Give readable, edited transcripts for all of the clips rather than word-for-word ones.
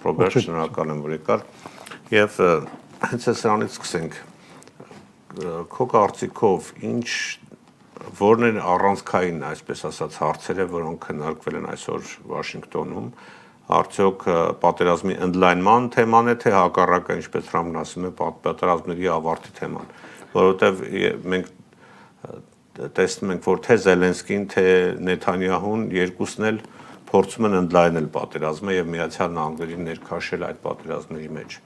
Ռոբերտ, շնորհակալ եմ, որ եկար։ Եվ հենց սրանից սկսենք։ Քո կարծիքով որն են առանցքային, այսպես ասած, հարցերը, որոնք քննարկվել են այսօր Վաշինգտոնում, արդյոք պատերազմի ընդլայնման թեման է, թե հակառակը, ինչպես Թրամփն ասում է, պատերազմների ավարտի թեման, որովհետև մենք տեսնում ենք, որ թե Զելենսկին, թե Նեթանյահուն երկուսն էլ փորձում են ընդլայնել պատերազմը եւ Միացյալ Նահանգներին ներքաշել այդ պատերազմների մեջ։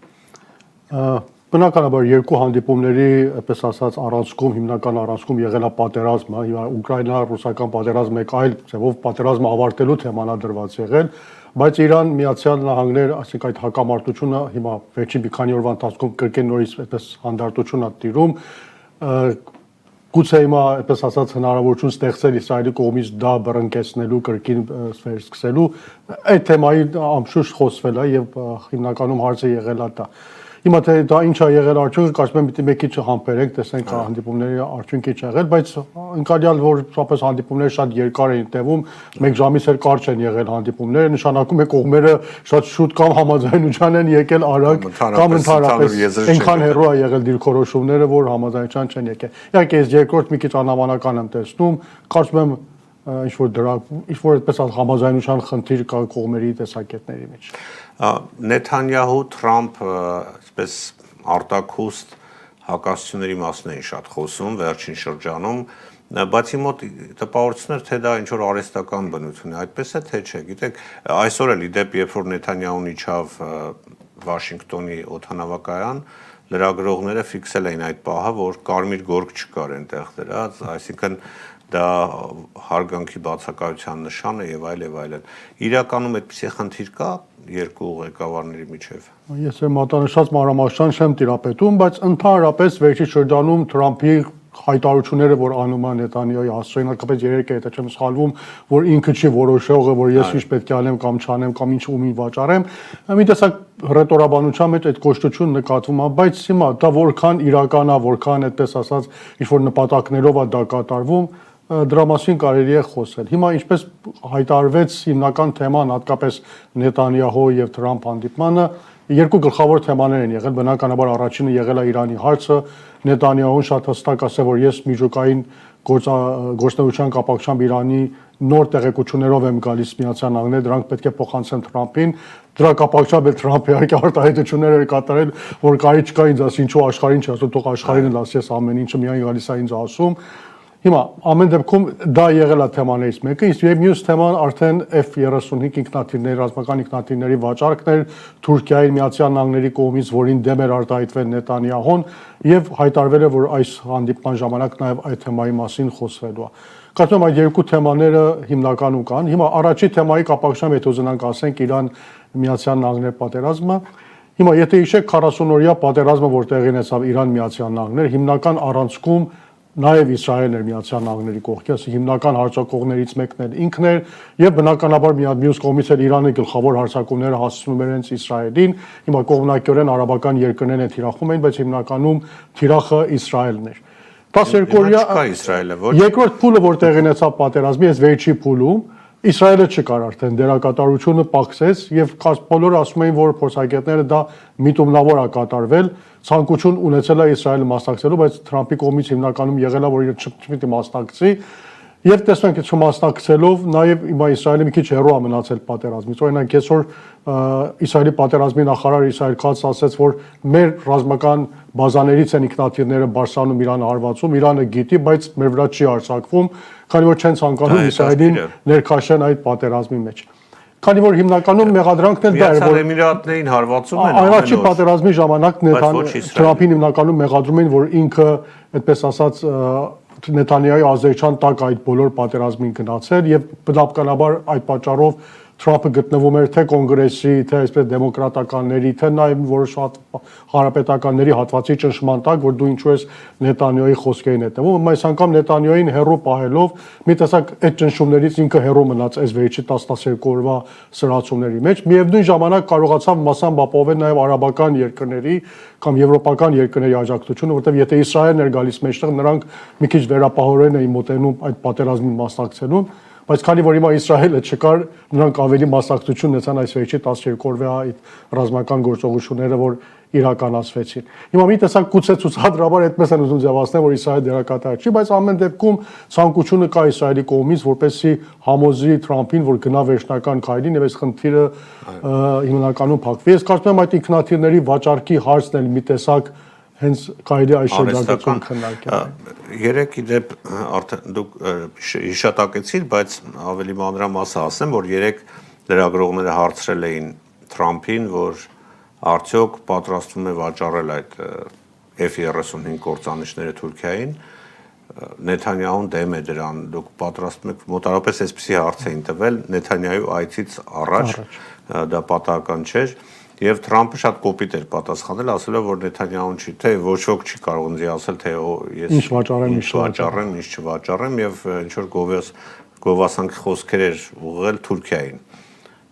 Բնականաբար երկու հանդիպումների, այսպես ասած, առանցքում, հիմնական առանցքում եղել է պատերազմը, Ուկրաինա-ռուսական պատերազմը, մեկ այլ ձևով պատերազմը ավարտելու թեման է դրված եղել, բայց Իրան, Միացյալ Նահանգներ, այսինքն այդ հակամարտությունը հիմա վերջին մի քանի օրվա ընթացքում կրկին նորից այդպես հանդարտություն է տիրում, գուցե հիմա, այսպես ասած, հնարավորություն ստեղծել Իսրայելի կողմից դա բռնկեցնելու, կրկին սկսելու, այդ թեմայի անշուշտ խոսվել է եւ հիմնականում հարցը եղել է դա։ Հիմա թե դա ինչ է եղել արդյունքը, կարծում եմ մի քիչ համբերենք, տեսնենք հանդիպումների արդյունքը ինչ է եղել, բայց ընկալյալ որ սապես հանդիպումները շատ երկար էին տևում, 1 ժամից էլ կարճ են եղել հանդիպումները, նշանակում է կողմերը շատ շուտ կամ համաձայնության են եկել արագ, կամ ընդհանրապես այնքան հեռու է եղել դիրքորոշումները, որ համաձայնության չեն եկել։ Իհարկե ես երկրորդ մի քիչ անհավանական եմ տեսնում, կարծում եմ ինչ որ այդպես համաձայնության խնդիր կա կողմերի տեսակետների մեջ։ Նեթանյահու, Թրամփ, այսպես արտաքուստ հակասությունների մասն էին շատ խոսում վերջին շրջանում, բացի մոտ տպավորություններ, թե դա ինչ որ արհեստական բնություն է, այդպես է թե չէ, գիտեք, այսօր էլ իդեպ երբ որ Նեթանյահուն իջավ Վաշինգտոնի օդանավակայան, լրագրողները ֆիքսել էին այդ պահը, որ կարմիր գորգ չկար այնտեղ դրած, այսինքն դա հարգանքի բացակայության նշան է եւ այլն։ Իրականում այդպիսի խնդիր կա երկու ղեկավարների միջև։ Ես եմ մատնանշած մանրամասն չեմ տիրապետում, բայց ընդհանրապես վերջի շրջանում Թրամփի հայտարարությունները, որ անում է Նեթանյահուի հասցեին, հատկապես երեք է, եթե չեմ սխալվում, որ ինքը չի որոշողը, որ ես ինչ պետք է անեմ կամ չանեմ կամ ինչ ումին վաճառեմ, մի տեսակ ռետորաբանության մեջ այդ կոշտությունը նկատվում է, բայց հիմա դա որքան իրական է, որքան այդպես ասած ինչ որ նպատակներով է դա կատարվում, դրա մասին կարելի է խոսել։ Հիմա ինչպես հայտարարվեց հիմնական թեման, հատկապես Նեթանյահու եւ Թրամփ հանդիպմանը, երկու գլխավոր թեմաներ են եղել, բնականաբար առաջինը եղել է Իրանի հարցը, Նեթանյահուն շատ հստակ ասել, որ ես միջուկային գործնեության կապակցությամբ Իրանի նոր տեղեկություններով եմ գալիս Միացյալ Նահանգներ, դրանք պետք է փոխանցեմ Թրամփին, դրա կապակցությամբ էլ Թրամփը իհարկե արտահայտություններ էր կատարել, որ կարի չկա ինձ ասի, ինչու աշխարհին չասում, թող աշխարհին էլ ասի, ես ամեն ինչը միայն գալիս է ինձ ասում։ Հիմա ամեն դեպքում դա եղել է թեմաներից մեկը, իսկ եւ մյուս թեման արդեն F-35 ինքնաթիռների, ռազմական ինքնաթիռների վաճառքն էր Թուրքիայի Միացյալ Նահանգների կողմից, որին դեմ էր արտահայտվել Նեթանյահուն, եւ հայտարարվել է, որ այս հանդիպման ժամանակ նաեւ այդ թեմայի մասին խոսվելու է։ Կարծում եմ այդ երկու թեմաները հիմնականում կան։ Հիմա առաջի թեմայի կապակցությամբ եթե ուզենանք ասենք Իրան Միացյալ Նահանգներ պատերազմը, հիմա եթե հիշեք 40-օրյա պատերազմը, որ տեղի ունեցավ Իրան Միացյալ Նահանգներ, հիմնական առանցքում նաև Իսրայելն էր Միացյալ Նահանգների կողքի, ասենք հիմնական հարձակողներից մեկն էլ ինքն էր եւ բնականաբար մյուս կողմից էլ Իրանը գլխավոր հարձակումները հասցնում էր հենց Իսրայելին, հիմա կողմնակիորեն արաբական երկրներն են թիրախում էին, բայց հիմնականում թիրախը Իսրայելն էր։ 12-օրյա երկրորդ փուլը, որ տեղի ունեցավ պատերազմի, այս վերջի փուլում Իսրայելը չկար արդեն, դերակատարությունը պակսեց եւ բոլորը ասում էին, որ փորձագետները դա միտումնավոր է կատարվել, ցանկություն ունեցել է Իսրայելը մասնակցելու, բայց Թրամփի կողմից հիմնականում եղել է, որ իր չպիտի մասնակցի եւ տեսնենք այդ չմասնակցելով նաեւ հիմա Իսրայելը մի քիչ հեռու է մնացել պատերազմից։ Օրինակ այսօր Իսրայելի պատերազմի նախարար Իսրայել Քաթսը ասաց, որ մեր ռազմական բազաներից են ինքնաթիռները Բարսանում Իրանը հարվածում, Իրանը գիտի, բայց մեր վրա չի արձակվում, քանի որ չեն ցանկանում Իսրայելին ներքաշեն այդ պատերազմի մեջ։ Քանի որ հիմնականում մեղադրանքն էլ դա էր, որ Էմիրատներին հարվածում են առաջի պատերազմի ժամանակ Թրամփին հիմնականում մեղադրում էին, որ ինքը այդպես ասած Նեթանյահուի ազդեցության տակ այդ բոլոր պատերազմին գնացել եւ բնականաբար այդ պատճառով Թրամփը գտնվում էր թե կոնգրեսի, թե այսպես դեմոկրատականների, թե նաեւ որոշ հանրապետականների հատվածի ճնշման տակ, որ դու ինչու ես Նեթանյահուի խոսքերին հետևում, այս անգամ Նեթանյահուին հերրու պահելով մի տեսակ այդ ճնշումներից ինքը հերրու մնաց այս վերջի 12 օրվա սրացումների մեջ, միևնույն ժամանակ կարողացավ մասամբ ապահովել նաեւ արաբական երկրների կամ եվրոպական երկրների աջակցությունը, որտեղ եթե Իսրայելն էր գալիս մեջտեղ, նրանք մի քիչ վերապահորեն էին մոտենում այդ պատերազմին մասնակցելուն, բայց քանի որ հիմա Իսրայելը չկար, նրանք ավելի մասնակցություն ունեցան այս վերջի 12 օրվա այդ ռազմական գործողությունները, որ իրականացվեցին։ Հիմա մի տեսակ գուցե ցուցադրաբար այդպես են ուզում ձևացնել, որ Իսրայելը դերակատար չի, բայց ամեն դեպքում ցանկությունը կա Իսրայելի կողմից, որպեսզի համոզի Թրամփին, որ գնա վերջնական քայլին եւ այս խնդիրը հիմնականում փակվի։ Ես կարծում եմ այդ ինքնաթիռների վաճառքի հարցն էլ մի տեսակ հենց կարելի այս շրջագծում քննարկել։ Երեք իդեպ արդեն դուք հիշատակեցիք, բայց ավելի մանրամասը ասեմ, որ երեք լրագրողները հարցրել էին Թրամփին, որ արդյոք պատրաստվում է վաճառել այդ F-35 կործանիչները Թուրքիային, Նեթանյահուն դեմ է դրան, դուք պատրաստվում եք, մոտավորապես այսպիսի հարց էին տվել Նեթանյահու այցից առաջ, դա պատահական չէր, եւ Թրամփը շատ կոպիտ էր պատասխանել, ասելով որ Նեթանյահուն չի, թե ոչ ոք չի կարող ինձ ասել, թե ես ինչ վաճառեմ, ինչ չվաճառեմ եւ ինչ որ գովասանքի խոսքեր էր ուղղել Թուրքիային։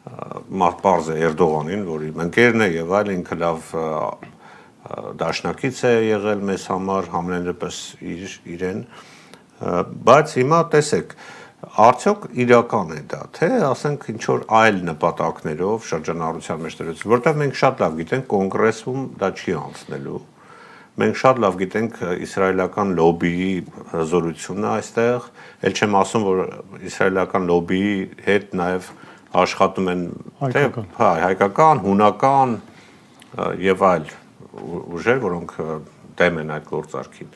Պարզ է Էրդողանին, որ իմ ընկերն է եւ այլ, ինքը լավ դաշնակից է եղել մեզ համար, համենայնպես իրեն, բայց հիմա տեսեք, արդյոք իրական է դա, թե ասենք ինչ որ այլ նպատակներով շրջանառության մեջ դրեցին, որտեղ մենք շատ լավ գիտենք կոնգրեսում դա չի անցնելու, մենք շատ լավ գիտենք իսրայելական լոբիի հզորությունը այստեղ, ել չեմ ասում, որ իսրայելական լոբիի հետ նաև աշխատում են հայկական, հունական եւ այլ ուժեր, որոնք դեմ են այդ գործարքին։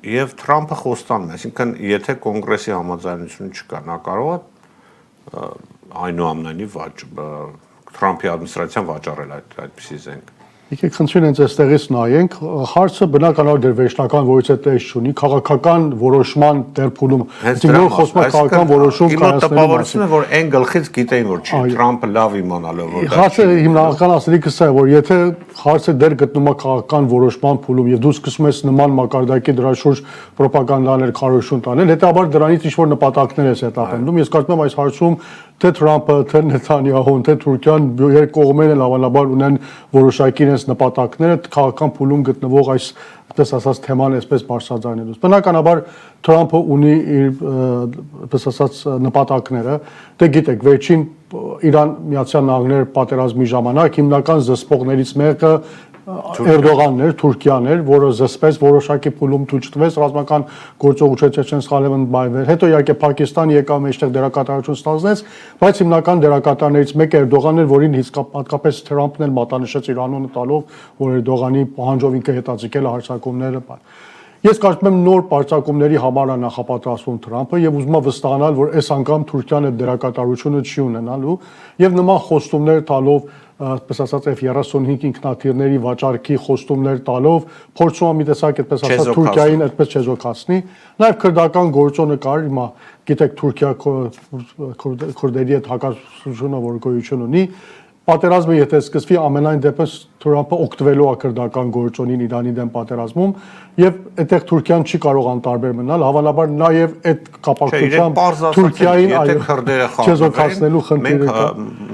Եվ Թրամփը խոստանում է, այսինքն եթե կոնգրեսի համաձայնություն չկա, նա կարող է այնուամենայնիվ Թրամփի ադմինիստրացիան վաճառել այդպիսի զենք։ Եկեք խնդրին հենց այստեղից նայենք, հարցը բնականաբար դեր վերջնական որից է տես չունի, քաղաքական որոշման դերփուլում, այսինքն խոսում է քաղաքական որոշում կայացնելու մասին։ Որ այն գլխից գիտեին, որ չի Թրամփը լավ իմանալով որ դա չի։ Հարցը հիմնական ասելիքս է, որ եթե հարցը դեր գտնում է քաղաքական որոշման փուլում եւ դու սկսում ես նման մակարդակի դրա շուրջ ռոպագանդաներ քարոշուն տանել, հետաբար դրանից ինչ-որ նպատակներ ես հետապնդում։ Ես կարծում եմ այս հարցում թե Թրամփը, թե Նեթանյահուն, թե Թուրքիան երեք կողմերն էլ հավանաբար ունեն որոշակի իրենց նպատակները քաղաքական փուլում գտնվող այս այդպես ասած թեման այսպես բարձրաձայնելուց։ Բնականաբար Թրամփը ունի իր այդպես ասած նպատակները, դե գիտեք, վերջին Իրան-Միացյալ Նահանգներ պատերազմի ժամանակ հիմնական զսպողներից մեկը Էրդողանն էր, Թուրքիան էր, որը զսպեց որոշակի փուլում թույլ չտվեց ռազմական գործողություններ սխալվեն բայվել։ Հետո իհարկե Պակիստանը եկավ մեջտեղ դերակատարություն ստանձնեց, բայց հիմնական դերակատարներից մեկը Էրդողանն էր, որին հատկապես Թրամփն էլ մատնանշեց իր անունը տալով, որ Էրդողանի պահանջով ինքը հետաձգել է հարձակումները։ Ես կարծում եմ նոր պարծակումների համար է նախապատրաստվում Թրամփը եւ ուզում է վստահանալ, որ այս անգամ Թուրքիան այդ դերակատարությունը չի ունենալու եւ նման խոստումներ տալով այդպես ասած F-35 ինքնաթիռների վաճառքի խոստումներ տալով փորձում է մի տեսակ այդպես ասած Թուրքիային այդպես չեզոքացնի։ Նաև քրդական գործոնը կար, հիմա գիտեք Թուրքիա քուրդերի հետ հակասությունը որ գոյություն ունի, պատերազմը եթե սկսվի ամենայն դեպս Թրամփը օգտվելու է քրդական գործոնին Իրանի դեմ պատերազմում եւ այդտեղ Թուրքիան չի կարող անտարբեր մնալ, հավանաբար նաեւ այդ կապակցությամբ Թուրքիային չեզոքացնելու խնդիրը կա։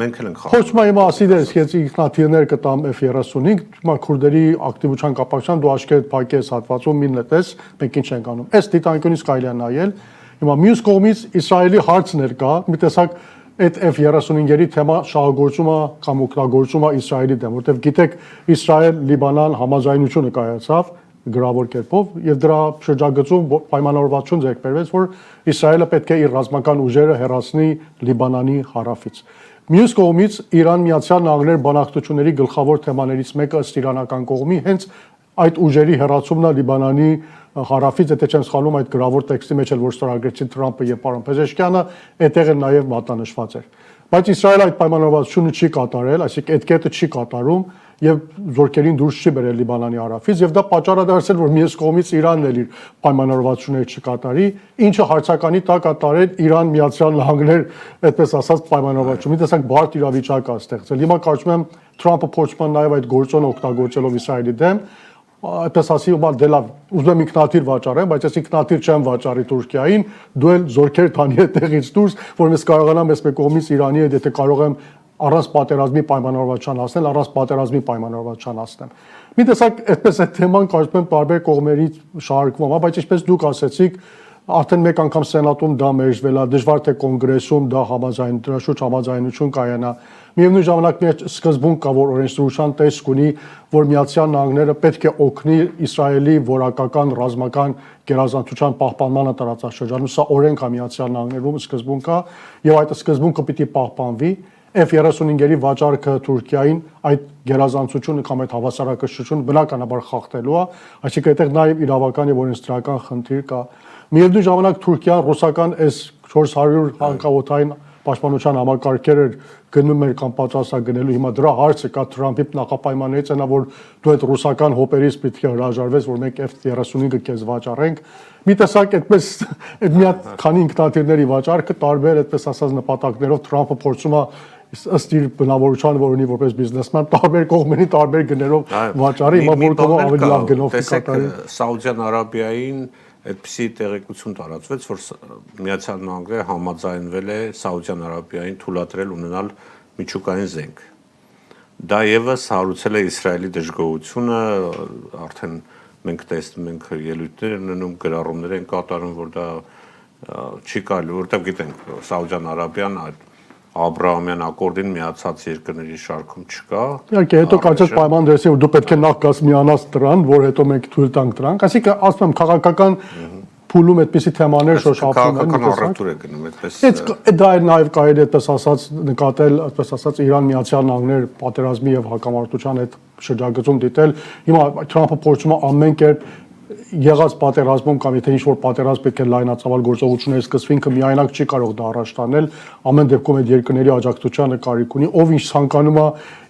Մենք էլ ենք խաղում։ Խոսում եմ ասիդես, ես ինքնաթիռներ կտամ F-35, հիմա քուրդերի ակտիվության կապակցությամբ դու աշկերտ փակի ես հատվածում մին նետես, մենք ինչ ենք անում։ Այս դիտանկյունից կարելի է նայել։ Հիմա մյուս կողմից Իսրայելի հարցներ կա, մի տեսակ այդ F-35-երի թեմա շահագործումը կամ օգտագործումը Իսրայելի դեմ, որտեղ գիտեք Իսրայել-Լիբանան համաձայնությունը կայացավ գրավոր կերպով եւ դրա շրջագծում պայմանավորվածություն ձեռք բերվեց, որ Իսրայելը պետք է իր ռազմական ուժերը հեռացնի Լիբանանի հարավից։ Մյուս կողմից Իրան-Միացյալ Նահանգներ բանակցությունների գլխավոր թեմաներից մեկը ըստ իրանական կողմի հենց այդ ուժերի հեռացումն է Լիբանանի հարավից, եթե չեմ սխալվում, այդ գրավոր տեքստի մեջ էլ որ ստորագրեցին Թրամփը եւ պարոն Փեզեշկյանը, այդտեղ էլ նաեւ մատնանշված էր։ Բայց Իսրայելը այդ պայմանավորվածությունը չի կատարել, այսինքն այդ կետը չի կատարում եւ զորքերին դուրս չի բերել Լիբանանի հարավից եւ դա պատճառ է դարձել, որ մյուս կողմից Իրանն էլ իր պայմանավորվածությունները չկատարի, ինչը հարցականի տակ է տարել Իրան-Միացյալ Նահանգներ, այդպես ասած պայմանավորվածություն։ Մի տեսակ բարդ իրավիճակ է ստեղծել։ Հիմա կարծում եմ Թրամփը փորձում է նաեւ այդ գործոնը օգտագործելով Իսրայելի դեմ այդպես ասի, դե լավ, ուզում եմ ինքնաթիռ վաճառեմ, բայց ես ինքնաթիռ չեմ վաճառի Թուրքիային, դու էլ զորքեր տանի այդտեղից դուրս, որ ես կարողանամ ես մեկ կողմից Իրանի հետ, եթե կարող եմ առանց պատերազմի պայմանավորվածության հասնել, առանց պատերազմի պայմանավորվածության հասնեմ։ Մի տեսակ այդպես այդ թեման կարծում եմ տարբեր կողմերից շարժվում է, բայց ինչպես դուք ասեցիք, արդեն մեկ անգամ սենատում դա մերժվել է, դժվար թե կոնգրեսում դա դրա շուրջ համաձայնություն կայանա։ Միևնույն ժամանակ մի սկզբունք կա, որ օրենսդրության տեսք ունի, որ Միացյալ Նահանգները պետք է օգնի Իսրայելի որակական ռազմական գերազանցության պահպանմանը տարածաշրջանում։ Սա օրենք է Միացյալ Նահանգներում, սկզբունք է, եւ այդ սկզբունքը պիտի պահպանվի։ F-35-երի վաճառքը Թուրքիային այդ գերազանցությունը կամ այդ հավասարակշռությունը բնականաբար խախտելու է, այսինքն այդտեղ նաև իրավական եւ օրենսդրական խնդիր կա։ Միևնույն ժամանակ Թուրքիան ռուսական այս 400 հակաօդային պաշտպանության համակարգերը գնում էր կամ պատրաստ է գնելու, հիմա դրա հարցը կա Թրամփի նախապայմաններից այնա, որ դու այդ ռուսական հոպերից պետք է հրաժարվես, որ մենք F-35-ը քեզ վաճառենք։ Մի տեսակ այդպես այդ մի հատ քանի ինքնաթիռների վաճառքը տարբեր այդպես ասած նպատակներով Թրամփը փորձում է ըստ իր բնավորության, որ ունի որպես բիզնեսմեն, տարբեր կողմերի տարբեր գներով վաճառի, հիմա որ կողմը ավելի լավ գնով կկատարի։ Սաուդյան Արաբիային այդպիսի տեղեկություն տարածվեց, որ Միացյալ Նահանգները համաձայնվել է Սաուդյան Արաբիային թույլատրել ունենալ միջուկային զենք։ Դա եւս հարուցել է Իսրայելի դժգոհությունը, արդեն մենք տեսնում ենք ելույթներ ունենում, գրառումներ են կատարում, որ դա չի կարելի, որովհետեւ գիտենք Սաուդյան Արաբիան այդ Աբրահամյան ակորդին միացած երկրների շարքում չկա։ Իհարկե, հետո կարծես պայման դրեցի, որ դու պետք է նախ գաս միանաս դրան, որ հետո մենք թույլ տանք դրանք։ Այսինքն, ասում եմ, քաղաքական փուլում այդպիսի թեմաներ շոշափում են։ Քաղաքական առևտուր է գնում այդպես։ Դա նաև կարելի այդպես ասած նկատել, այդպես ասած Իրան Միացյալ Նահանգներ պատերազմի եւ հակամարտության այդ շրջագծում դիտել։ Հիմա Թրամփը փորձում է ամեն կերպ եղած պատերազմում կամ եթե ինչ-որ պատերազմ պետք է լայնածավալ գործողություններ սկսվի, ինքը միայնակ չի կարող դա առաջ տանել, ամեն դեպքում այդ երկրների աջակցությանը կարիք ունի, ով ինչ ցանկանում է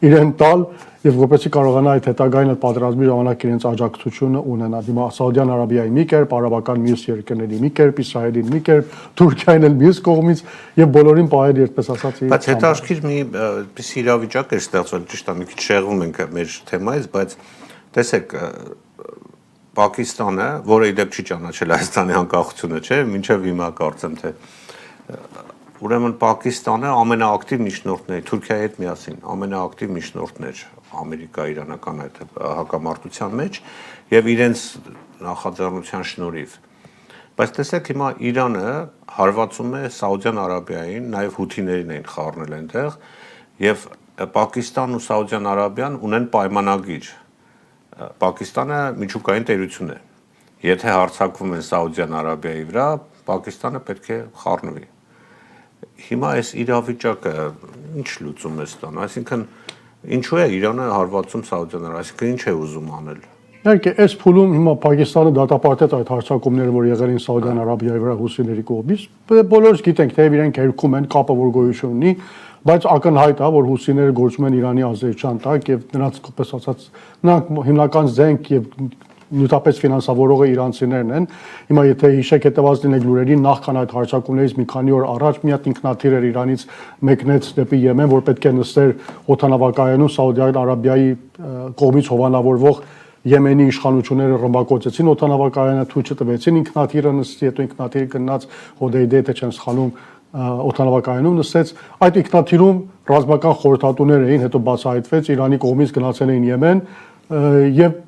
իրեն տալ եւ որպեսզի կարողանա այդ հետագային այդ պատերազմի ժամանակ իրենց աջակցությունը ունենալ։ Հիմա Սաուդյան Արաբիայի մի կերպ, արաբական մյուս երկրների մի կերպ, Իսրայելին մի կերպ, Թուրքիան էլ մյուս կողմից եւ բոլորին պահել այդպես ասած։ Բայց հետաքրքիր մի այդպես իրավիճակ է ստեղծվել, ճիշտ է, մի քիչ շեղվում ենք մեր թեմայից, բայց տեսեք Պակիստանը, որը իդեպ չի ճանաչել Հայաստանի անկախությունը, չէ, մինչև հիմա կարծեմ թե ուրեմն Պակիստանը ամենաակտիվ միջնորդն է Թուրքիայի հետ միասին, ամենաակտիվ միջնորդն էր ամերիկա-իրանական այդ հակամարտության մեջ եւ իրենց նախաձեռնության շնորհիվ։ Բայց տեսեք հիմա Իրանը հարվածում է Սաուդյան Արաբիային, նաեւ հութիներին էին խառնել այնտեղ եւ Պակիստանն ու Սաուդյան Արաբիան ունեն պայմանագիր։ Պակիստանը միջուկային տերություն է։ Եթե հարձակվում են Սաուդյան Արաբիայի վրա, Պակիստանը պետք է խառնվի։ Հիմա այս իրավիճակը ինչ լուծում է ստանա, այսինքն ինչու է Իրանը հարվածում Սաուդյան Արաբիային, այսինքն ինչ է ուզում անել։ Իհարկե, այս փուլում հիմա Պակիստանը դատապարտեց այդ հարձակումները, որ եղել են Սաուդյան Արաբիայի վրա հուսիների կողմից։ Բոլորս գիտենք, թե իրենք հերքում են, կապը որ գոյություն ունի, բայց ակնհայտ է, որ հուսիները գործում են Իրանի ազդեցության տակ եւ նրանց կպես ասած նրանք հիմնական զենք եւ նյութապես ֆինանսավորողը իրանցիներն են։ Հիմա եթե հիշեք հետևած լինեք լուրերին, նախքան այդ հարձակումներից մի քանի օր առաջ մի հատ ինքնաթիռ էր Իրանից մեկնեց դեպի Եմեն, որ պետք է նստեր օդանավակայանում Սաուդյան Արաբիայի կողմից հովանավորվող Եմենի իշխանությունները ռմբակոծեցին օդանավակայանը, թույլ չտվեցին ինքնաթիռը նստի, հետո ինքնաթիռը գնաց Հոդեյդե, թե չեմ սխալվում, օդանավակայանում նստեց։ Այդ ինքնաթիռում ռազմական խորհրդատուներ էին, հետո բացահայտվեց Իրանի կողմից գնացել էին Եմեն եւ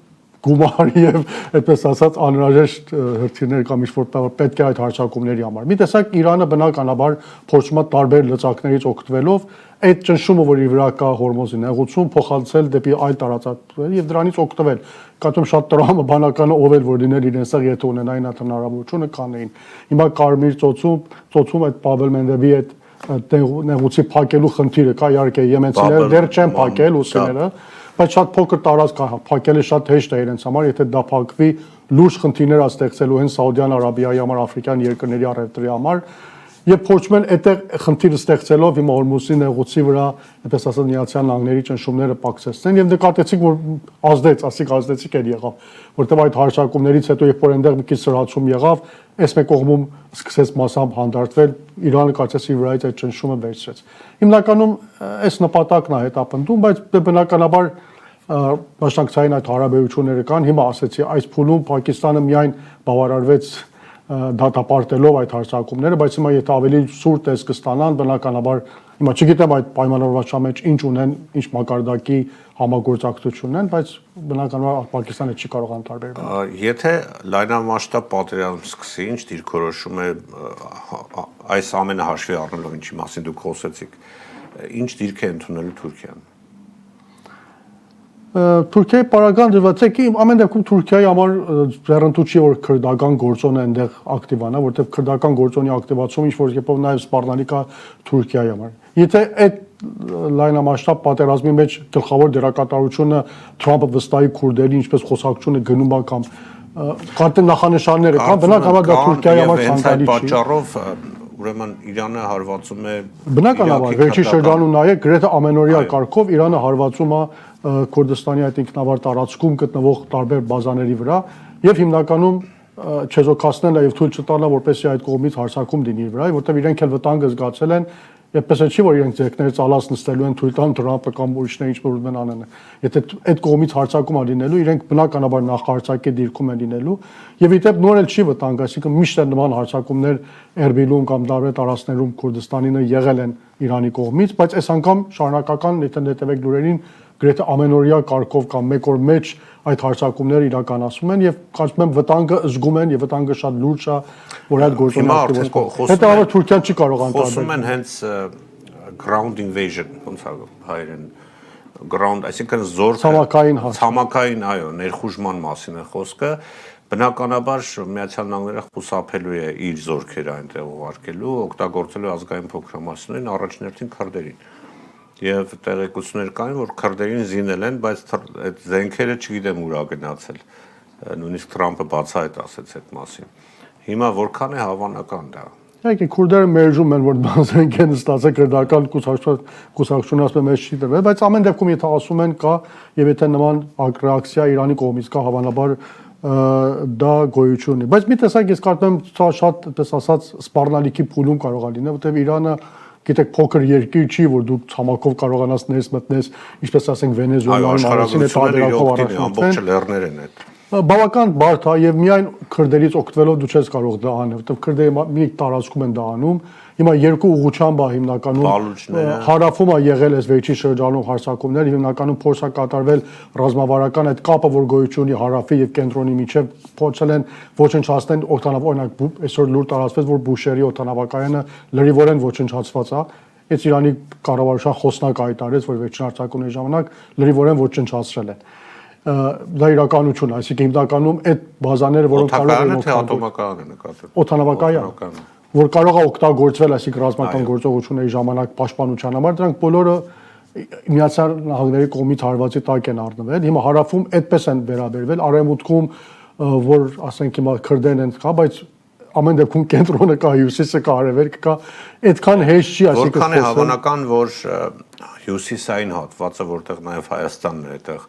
գումար եւ այդպես ասած անհրաժեշտ հրթիռներ կամ ինչ-որ պետք է այդ հարձակումների համար։ Մի տեսակ Իրանը բնականաբար փորձում է տարբեր լծակներից օգտվելով այդ ճնշումը, որ իր վրա կա հորմոզի նեղուցում, փոխանցել դեպի այլ տարածքներ եւ դրանից օգտվել։ Կատում շատ տրամաբանականը ով էլ որ լիներ իրենսեղ, եթե ունենային այդ հնարավորությունը կանեին։ Հիմա կարմիր ծոցում այդ Պավել Մենդեբի այդ նեղուցի փակելու խնդիրը կա, իհարկե եմենցիները դեռ չեն փակել ուսիները, բայց շատ փոքր տարածք կա, փակելը շատ հեշտ է իրենց համար, եթե դա փակվի, լուրջ խնդիրներ է ստեղծելու հենց Սաուդյան Արաբիայի համար, աֆրիկյան երկրների առևտրի համար, եւ փորձում են այդտեղ խնդիրը ստեղծելով հիմա Հորմուզի նեղուցի վրա, այնպես ասած Միացյալ Նահանգների ճնշումները պակսեցնեն եւ նկատեցիք, որ ազդեցիկ էր եղավ, որտեղ այդ հարձակումներից հետո երբ որ այնտեղ մի քիչ սրացում եղավ, այս մեկ կողմում սկսեց մասամբ հանդարտվել, Իրանը կարծես իր վրայից այդ ճնշումը վերցրեց։ Հիմնականում այս նպատակն է հետապնդում, բայց բնականաբար մասնակցային այդ հարաբերությունները կան։ Հիմա ասեցի, այս փուլում Պակիստանը միայն բավարարվեց դատապարտելով այդ հարձակումները, բայց հիմա եթե ավելի սուր տեսք կստանան, բնականաբար հիմա չգիտեմ այդ պայմանավորվածության մեջ ինչ ունեն, ինչ մակարդակի համագործակցություն ունեն, բայց բնականաբար Պակիստանը չի կարող անտարբերվել։ Եթե լայնամասշտաբ պատերազմ սկսի, ինչ դիրքորոշում է այս ամենը հաշվի առնելով, ինչի մասին դուք խոսեցիք, ինչ դիրք է ընդունելու Թուրքիան։ Թուրքիայի պարագան դրվածքի ամեն դեպքում Թուրքիայի համար ձեռնտու չի որ քրդական գործոնը այնտեղ ակտիվանա, որտեղ քրդական գործոնի ակտիվացումը ինչ որ կերպով նաև սպառնալիք է Թուրքիայի համար։ Եթե այդ լայնամասշտաբ պատերազմի մեջ գլխավոր դերակատարությունը Թրամփը վստահի քուրդերի ինչպես խոսակցությունը գնում է կամ կան նախանշանները կան, բնականաբար դա Թուրքիայի համար ցանկալի չի։ Պատճառով ուրեմն Իրանը հարվածում է բնականաբար վերջի շրջանում նայեք գրեթե ամենօրյա կարգով Իրանը հարվածում է Քուրդստանի այդ ինքնավար տարածքում գտնվող տարբեր բազաների վրա եւ հիմնականում չեզոքացնելը եւ թույլ չտալը որպեսզի այդ կողմից հարձակում լինի իր վրա, որտեղ իրենք էլ վտանգը զգացել են, այդպես է չի որ իրենք ձեռքները ծալած նստելու են թույլ տան Թրամփը կամ ուրիշները ինչ որ ուզում են անեն։ Եթե այդ կողմից հարձակում է լինելու, իրենք բնականաբար նախահարձակի դիրքում են լինելու եւ իդեպ նոր էլ չի վտանգ, այսինքն միշտ է նման հարձակումներ Էրբիլում կամ տարբեր տարածքներում Քուրդստանինը եղել են Իրանի կողմից, բայց այս անգամ շարունակական եթե հետևեք լուրերին գրեթե ամենօրյա կարգով կամ մեկ օր մեջ այդ հարձակումները իրականացում են եւ կարծում եմ վտանգը զգում են եւ վտանգը շատ լուրջ է որ այդ գործոնը ակտիվացվի։ Հետո Թուրքիան չի կարող անտարբեր։ Խոսում են հենց ground invasion, ոնց է հայերեն ground, այսինքն զորք ցամաքային, այո, ներխուժման մասին է խոսքը։ Բնականաբար Միացյալ Նահանգները խուսափելու է իր զորքերը այնտեղ ուղարկելու, օգտագործելու ազգային փոքրամասններին, առաջներթին քրդերին։ Եվ տեղեկություններ կային, որ քրդերին զինել են, բայց այդ զենքերը չգիտեմ ուր ա գնացել։ Նույնիսկ Թրամփը բացահայտ ասեց այդ մասին։ Հիմա որքան է հավանական դա։ Իհարկե քուրդերը մերժում են, որ զենք են ստացել քրդական կուսակցությունը ասում է մեզ չի տրվել, բայց ամեն դեպքում եթե ասում են կա եւ եթե նման ռեակցիա Իրանի կողմից կա, հավանաբար դա գոյություն ունի։ Բայց մի տեսակ ես կարծում եմ շատ այդպես ասած սպառնալիքի փուլում կարող է լինել, որտեղ Իրանը գիտեք փոքր երկիր չի, որ դու ցամաքով կարողանաս ներս մտնես, ինչպես ասենք Վենեսուելայում արեցին այդ տարբերակով ամբողջ լեռներ են այդ։ Բավական բարդ է եւ միայն քրդերից օգտվելով դու չես կարող դա անել, որտեղ քրդերը մի տարածքում են դա անում։ Հիմա երկու ուղղությամբ է հիմնականում հարավում է եղել այս վերջի շրջանում հարձակումներ, հիմնականում փորձ է կատարվել ռազմավարական այդ կապը, որ գոյություն ունի հարավի եւ կենտրոնի միջև, փորձել են ոչնչացնել օրինակ այսօր լուր տարածվեց, որ Բուշերի օդանավակայանը լրիվորեն ոչնչացված է։ Այս Իրանի կառավարության խոսնակը հայտարարեց, որ վերջին հարձակումների ժամանակ լրիվորեն ոչնչացրել են։ Դա իրականություն է, այսինքն հիմնականում այդ բազաները, որոնք կարող են օդանավակայանը նկատել։ Օդանավակայանը, որ կարող է օգտագործվել, այսինքն ռազմական գործողությունների ժամանակ պաշտպանության համար, դրանք բոլորը Միացյալ Նահանգների կողմից հարվածի տակ են առնվել։ Հիմա հարավում այդպես են վերաբերվել, արևմուտքում, որ ասենք հիմա քրդերն են կա, բայց ամեն դեպքում կենտրոնը կա, հյուսիսը կա, արևելքը կա, այդքան հեշտ չի, այսինքն որքան է հավանական, որ հյուսիսային հատվածը, որտեղ նաև Հայաստանն է, այդտեղ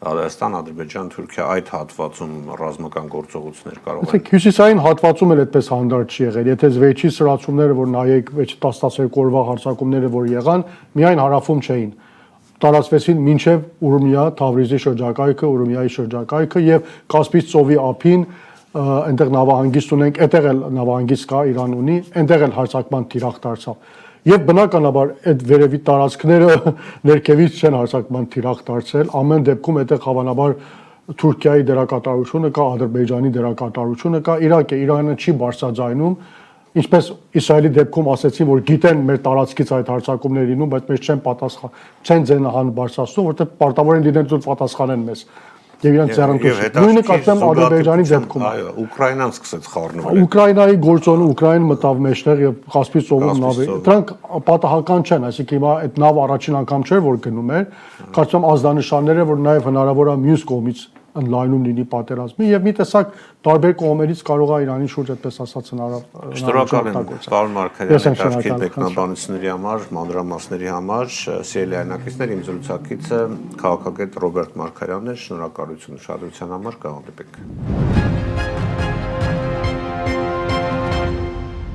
Հայաստան, Ադրբեջան, Թուրքիա այդ հատվածում ռազմական գործողություններ կարող են։ Հյուսիսային հատվածում էլ այդպես հանդարտ չի եղել։ Եթե վերջի սրացումները, որ նայեք, վերջի 10-12 օրվա հարձակումները, որ եղան, միայն հարավում չէին։ Տարածվեցին մինչև Ուրումիա, Թավրիզի շրջակայքը, Ուրումիայի շրջակայքը եւ Կասպից ծովի ափին, այնտեղ նավահանգիստ ունենք, այդտեղ էլ նավահանգիստ կա, Իրան ունի, այնտեղ էլ հարձակման թիրախ դարձավ։ Եվ բնականաբար այդ վերևի տարածքները ներքևից չեն հարձակման թիրախ դարձել, ամեն դեպքում այդտեղ հավանաբար Թուրքիայի դերակատարությունը կա, Ադրբեջանի դերակատարությունը կա, Իրաք է, Իրանը չի բարձրաձայնում, ինչպես Իսրայելի դեպքում ասեցին, որ գիտեն մեր տարածքից այդ հարձակումներ լինում, բայց մեզ չեն ձենահան բարձրացնում, որտեղ պարտավոր են լինել որ պատասխանեն մեզ։ Եվ իրանք ձեռնտու։ Նույնը կարծեմ Ադրբեջանի դեպքում։ Այո, Ուկրաինան սկսեց խառնվել։ Ուկրաինայի գործոնը Ուկրաինան մտավ մեջտեղ եւ Կասպից ծովում նավի։ Դրանք պատահական չեն, այսինքն հիմա այդ նավ առաջին անգամ չէր որ գնում էր։ Կարծում ազդանշաններ է, որ նաեւ հնարավոր է մյուս կողմից ընդլայնում լինի պատերազմի եւ մի տեսակ տարբեր կողմերից կարող է Իրանի շուրջ այդպես ասած հնարավոր։ Շնորհակալ եմ, պարոն Մարգարյան, հետաքրքիր մեկնաբանությունների համար, մանրամասների համար, սիրելի այնակիցներ, իմ զրուցակիցը քաղաքագետ Ռոբերտ Մարգարյանն է, շնորհակալություն ուշադրության համար, կհանդիպենք։